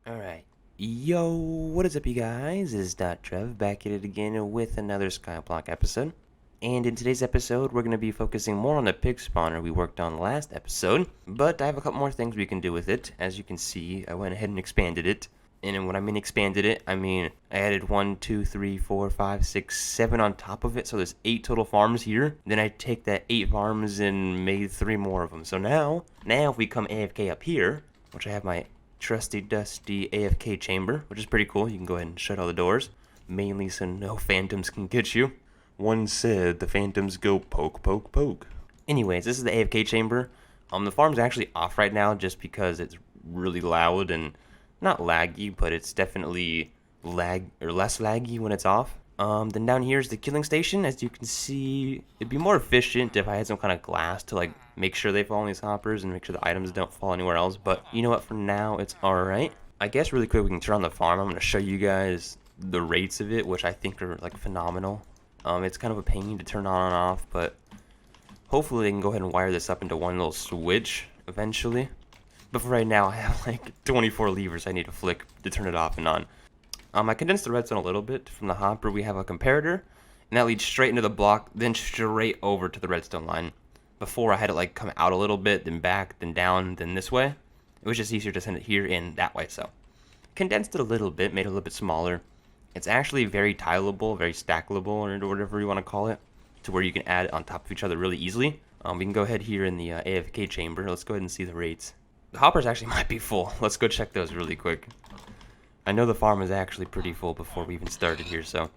Alright. Yo, what is up, you guys? It's Trev back at it again with another Skyblock episode. And in today's episode, we're going to be focusing more on the pig spawner we worked on last episode. But I have a couple more things we can do with it. As you can see, I went ahead and expanded it. And when I mean expanded it, I mean I added 1, 2, 3, 4, 5, 6, 7 on top of it. So there's 8 total farms here. Then I take that 8 farms and made 3 more of them. So now if we come AFK up here, which I have my trusty dusty Afk Chamber, which is pretty cool. You can go ahead and shut all the doors, mainly so no phantoms can get you. One said the phantoms go poke, poke, poke. Anyways, this is the Afk Chamber. The farm's actually off right now just because it's really loud and not laggy, but it's definitely less laggy when it's off. Then down here is the killing station. As you can see, it'd be more efficient if I had some kind of glass to like make sure they fall in these hoppers and make sure the items don't fall anywhere else. But you know what? For now, it's alright. I guess really quick we can turn on the farm. I'm going to show you guys the rates of it, which I think are like phenomenal. It's kind of a pain to turn on and off, but hopefully they can go ahead and wire this up into one little switch eventually. But for right now, I have like 24 levers I need to flick to turn it off and on. I condensed the redstone a little bit. From the hopper, we have a comparator, and that leads straight into the block, then straight over to the redstone line. Before, I had it like come out a little bit, then back, then down, then this way. It was just easier to send it here and that way, so condensed it a little bit, made it a little bit smaller. It's actually very tileable, very stackable, or whatever you want to call it, to where you can add it on top of each other really easily. We can go ahead here in the AFK chamber. Let's go ahead and see the rates. The hoppers actually might be full. Let's go check those really quick. I know the farm was actually pretty full before we even started here, so...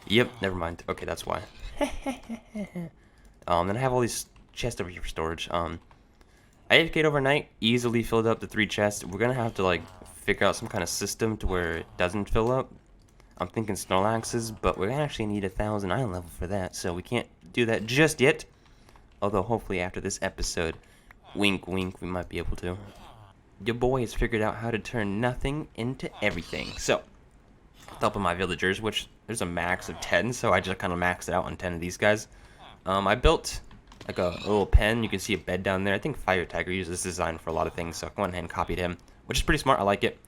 Yep, never mind. Okay, that's why. Then I have all these chests over here for storage. I AFK'd overnight, easily filled up the 3 chests. We're gonna have to, like, figure out some kind of system to where it doesn't fill up. I'm thinking Snorlaxes, but we're gonna actually need 1,000 iron level for that, so we can't do that just yet. Although, hopefully after this episode, wink wink, we might be able to. Your boy has figured out how to turn nothing into everything. So, with the help of my villagers, which there's a max of 10, so I just kind of maxed it out on 10 of these guys. I built like a little pen. You can see a bed down there. I think Fire Tiger uses this design for a lot of things, so I went ahead and copied him, which is pretty smart. I like it.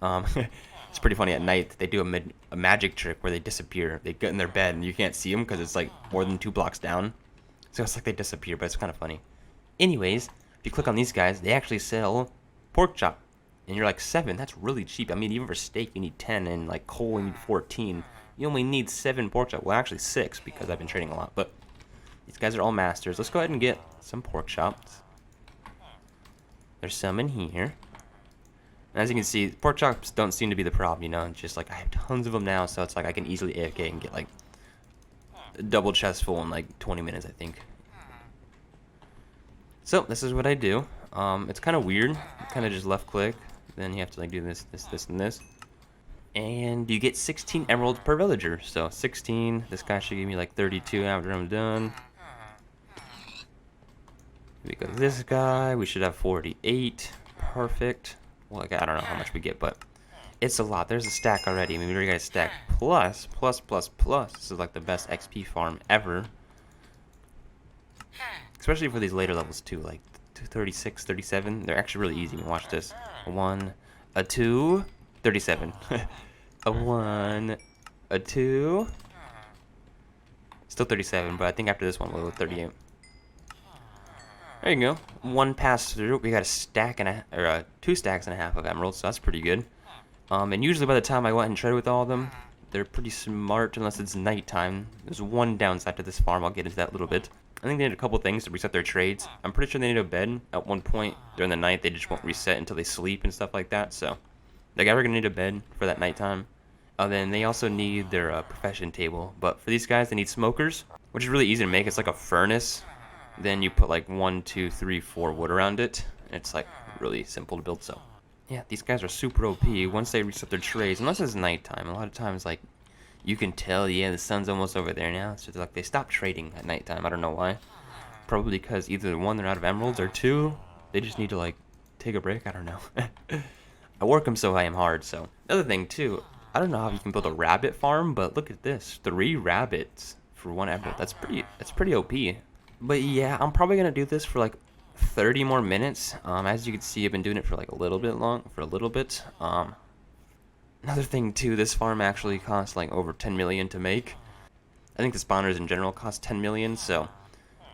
It's pretty funny at night. They do a magic trick where they disappear. They get in their bed and you can't see them because it's like more than 2 blocks down. So it's like they disappear, but it's kind of funny. Anyways, if you click on these guys, they actually sell pork chop, and you're like 7. That's really cheap. I mean, even for steak you need 10, and like coal you need 14. You only need 7 pork chop. Well, actually 6 because I've been trading a lot. But these guys are all masters. Let's go ahead and get some pork chops. There's some in here. And as you can see, pork chops don't seem to be the problem. You know, it's just like I have tons of them now, so it's like I can easily AFK and get like a double chest full in like 20 minutes, I think. So this is what I do. It's kind of weird. You kind of just left click, then you have to like do this, and this, and you get 16 emeralds per villager. So 16. This guy should give me like 32 after I'm done. We go this guy. We should have 48. Perfect. Well, like, I don't know how much we get, but it's a lot. There's a stack already. I mean, we already got a stack plus. This is like the best XP farm ever. Especially for these later levels too, like 36, 37. They're actually really easy. Watch this. A 1, a 2, 37. A 1, a 2. Still 37, but I think after this one we'll go 38. There you go. 1 pass through. We got a stack and a 2 stacks and a half of emeralds, so that's pretty good. And usually by the time I went and trade with all of them, they're pretty smart unless it's nighttime. There's one downside to this farm. I'll get into that a little bit. I think they need a couple things to reset their trades. I'm pretty sure they need a bed at one point during the night. They just won't reset until they sleep and stuff like that. So they're ever gonna need a bed for that nighttime. Then they also need their profession table. But for these guys, they need smokers, which is really easy to make. It's like a furnace. Then you put like 1, 2, 3, 4 wood around it. And it's like really simple to build. So yeah, these guys are super OP once they reset their trades. Unless it's nighttime. A lot of times, like, you can tell, yeah, the sun's almost over there now. So like they stop trading at nighttime. I don't know why. Probably because either 1, they're out of emeralds, or 2, they just need to like take a break. I don't know. I work them so I am hard. So another thing too, I don't know how you can build a rabbit farm, but look at this, 3 rabbits for 1 emerald. That's pretty OP. But yeah, I'm probably gonna do this for like 30 more minutes. As you can see, I've been doing it for like a little bit. Another thing too, this farm actually costs like over 10 million to make. I think the spawners in general cost 10 million, so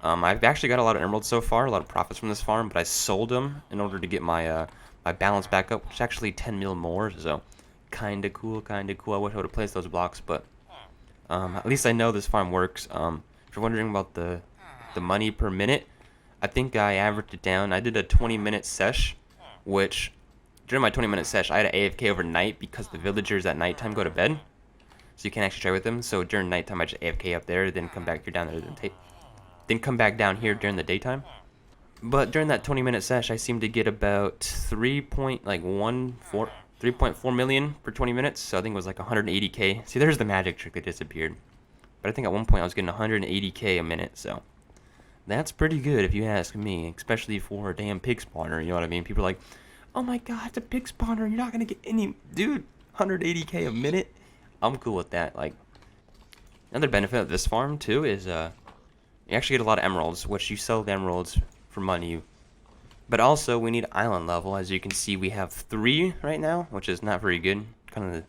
I've actually got a lot of emeralds so far, a lot of profits from this farm, but I sold them in order to get my my balance back up, which is actually 10 mil more, so kinda cool, kinda cool. I wish I would have placed those blocks, but at least I know this farm works. If you're wondering about the money per minute, I think I averaged it down. I did a 20-minute sesh, which during my 20-minute sesh, I had an AFK overnight because the villagers at nighttime go to bed, so you can't actually trade with them. So during nighttime, I just AFK up there, then come back here down there, then come back down here during the daytime. But during that 20-minute sesh, I seemed to get about 3.4 million per 20 minutes. So I think it was like 180k. See, there's the magic trick that disappeared. But I think at one point I was getting 180k a minute. So that's pretty good if you ask me, especially for a damn pig spawner. You know what I mean? People are like, oh my god, it's a pig spawner. You're not gonna get any, dude. 180k a minute. I'm cool with that. Like, another benefit of this farm too is you actually get a lot of emeralds, which you sell the emeralds for money. But also, we need island level. As you can see, we have 3 right now, which is not very good. Kind of the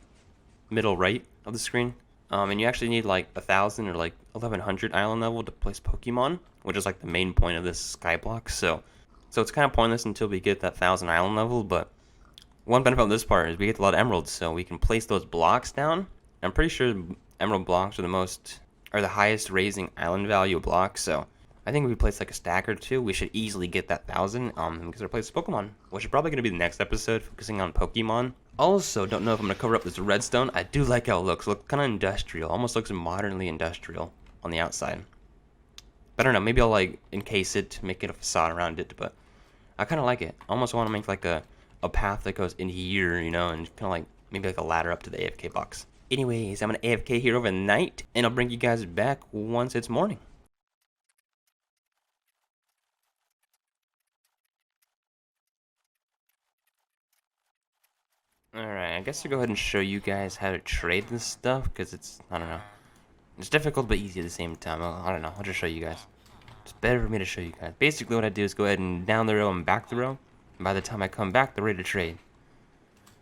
middle right of the screen. And you actually need like 1,000 or like 1,100 island level to place Pokemon, which is like the main point of this Skyblock. So it's kind of pointless until we get that 1,000 island level. But one benefit of this part is we get a lot of emeralds, so we can place those blocks down. I'm pretty sure emerald blocks are the highest raising island value blocks. So I think if we place like a stack or 2, we should easily get that 1,000 because we place Pokemon, which is probably going to be the next episode, focusing on Pokemon. Also, don't know if I'm going to cover up this redstone. I do like how it looks. It looks kind of industrial. Almost looks modernly industrial on the outside. But I don't know. Maybe I'll like encase it, make it a facade around it. But I kind of like it. I almost want to make like a path that goes in here, you know, and kind of like maybe like a ladder up to the AFK box. Anyways, I'm going to AFK here overnight, and I'll bring you guys back once it's morning. Alright, I guess I'll go ahead and show you guys how to trade this stuff, because it's, I don't know, it's difficult but easy at the same time. I don't know, I'll just show you guys. It's better for me to show you guys. Basically what I do is go ahead and down the row and back the row, and by the time I come back, they're ready to trade.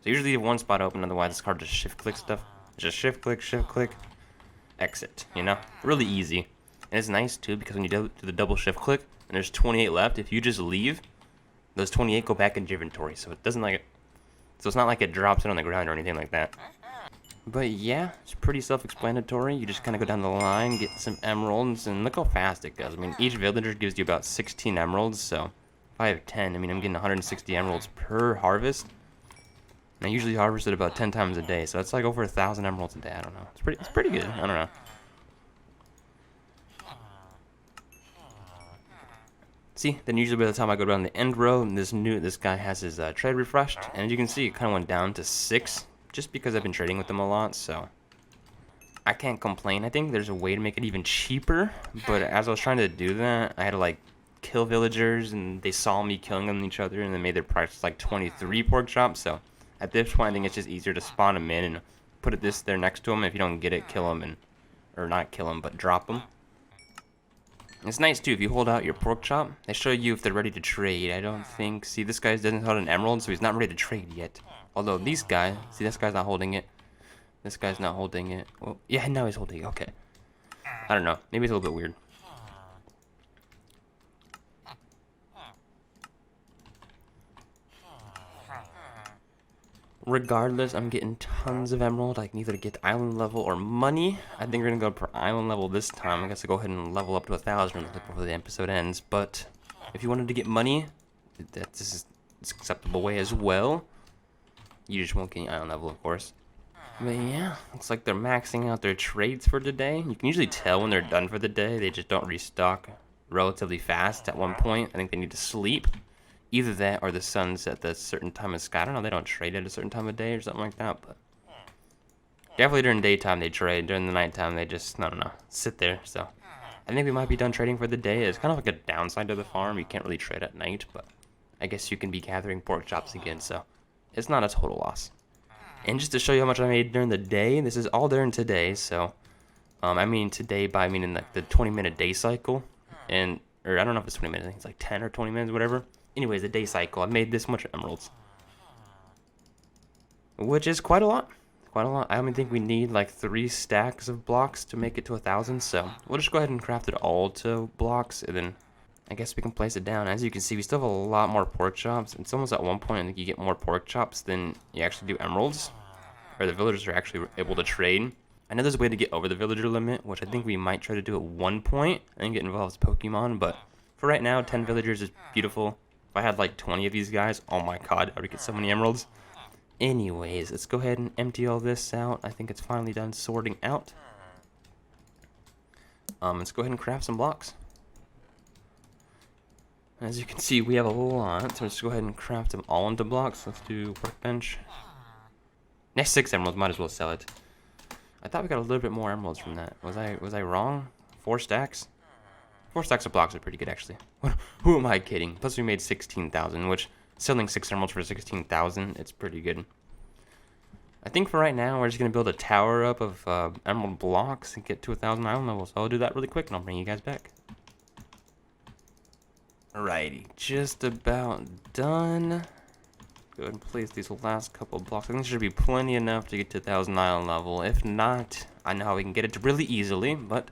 So usually you have one spot open, otherwise it's hard to shift click stuff. Just shift click, exit, you know? Really easy. And it's nice too, because when you do the double shift click, and there's 28 left, if you just leave, those 28 go back into your inventory, so it doesn't like it. So it's not like it drops it on the ground or anything like that. But yeah, it's pretty self-explanatory. You just kind of go down the line, get some emeralds, and look how fast it goes. I mean, each villager gives you about 16 emeralds, so if I have 10, I mean, I'm getting 160 emeralds per harvest. And I usually harvest it about 10 times a day, so that's like over 1,000 emeralds a day. I don't know. It's pretty good. I don't know. See, then usually by the time I go down the end row, this guy has his trade refreshed, and as you can see, it kind of went down to 6, just because I've been trading with them a lot, so I can't complain. I think there's a way to make it even cheaper, but as I was trying to do that, I had to like kill villagers, and they saw me killing them each other, and they made their price like 23 pork chops, so at this point I think it's just easier to spawn them in and put this there next to them. If you don't get it, kill them, or not kill them, but drop them. It's nice too, if you hold out your pork chop, they show you if they're ready to trade. I don't think, see, this guy doesn't hold an emerald, so he's not ready to trade yet. Although these guys, see, this guy's not holding it. This guy's not holding it. Well, yeah, now he's holding it, okay. I don't know, maybe it's a little bit weird. Regardless, I'm getting tons of emerald. I can either get island level or money. I think we're gonna go per island level this time. I guess I'll go ahead and level up to 1,000 before the episode ends. But if you wanted to get money, this is an acceptable way as well. You just won't get any island level, of course. But yeah, looks like they're maxing out their trades for today. You can usually tell when they're done for the day. They just don't restock relatively fast at one point. I think they need to sleep. Either that or the sun's at the certain time of sky. I don't know, they don't trade at a certain time of day or something like that, but definitely during daytime they trade. During the nighttime they just, I don't know, sit there. So I think we might be done trading for the day. It's kind of like a downside to the farm. You can't really trade at night, but I guess you can be gathering pork chops again, so it's not a total loss. And just to show you how much I made during the day, this is all during today, so I mean today by meaning like the 20-minute day cycle, and or I don't know if it's 20 minutes, I think it's like 10 or 20 minutes, whatever. Anyways, the day cycle, I made this much emeralds, which is quite a lot. quite a lot. I only think we need like 3 stacks of blocks to make it to 1,000, so we'll just go ahead and craft it all to blocks, and then I guess we can place it down. As you can see, we still have a lot more pork chops. It's almost at one point I think you get more pork chops than you actually do emeralds, or the villagers are actually able to trade. I know there's a way to get over the villager limit, which I think we might try to do at one point and get involved with Pokemon, but for right now, 10 villagers is beautiful. If I had like 20 of these guys, oh my god, I would get so many emeralds. Anyways, let's go ahead and empty all this out. I think it's finally done sorting out. Let's go ahead and craft some blocks. As you can see, we have a lot, so let's go ahead and craft them all into blocks. Let's do workbench. Next 6 emeralds, might as well sell it. I thought we got a little bit more emeralds from that. Was I wrong? 4 stacks? 4 stacks of blocks are pretty good, actually. Who am I kidding? Plus we made 16,000, which selling 6 emeralds for 16,000, it's pretty good. I think for right now, we're just going to build a tower up of emerald blocks and get to 1,000 island levels. So I'll do that really quick and I'll bring you guys back. Alrighty, just about done. Go ahead and place these last couple of blocks. I think there should be plenty enough to get to 1,000 island level. If not, I know how we can get it really easily, but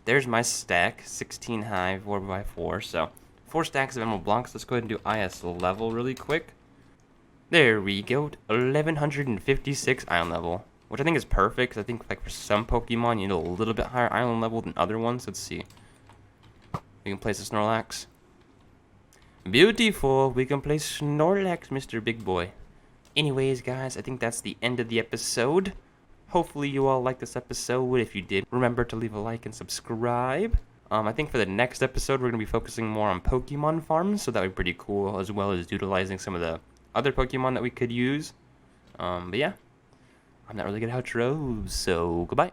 there's my stack, 16 high, 4x4, so 4 stacks of emerald blocks. Let's go ahead and do IS level really quick. There we go, 1156 island level, which I think is perfect, because I think like for some Pokemon you need a little bit higher island level than other ones. Let's see. We can place a Snorlax. Beautiful, we can place Snorlax, Mr. Big Boy. Anyways, guys, I think that's the end of the episode. Hopefully you all liked this episode. If you did, remember to leave a like and subscribe. I think for the next episode, we're going to be focusing more on Pokemon farms, so that would be pretty cool, as well as utilizing some of the other Pokemon that we could use. But yeah, I'm not really good at outros, so goodbye.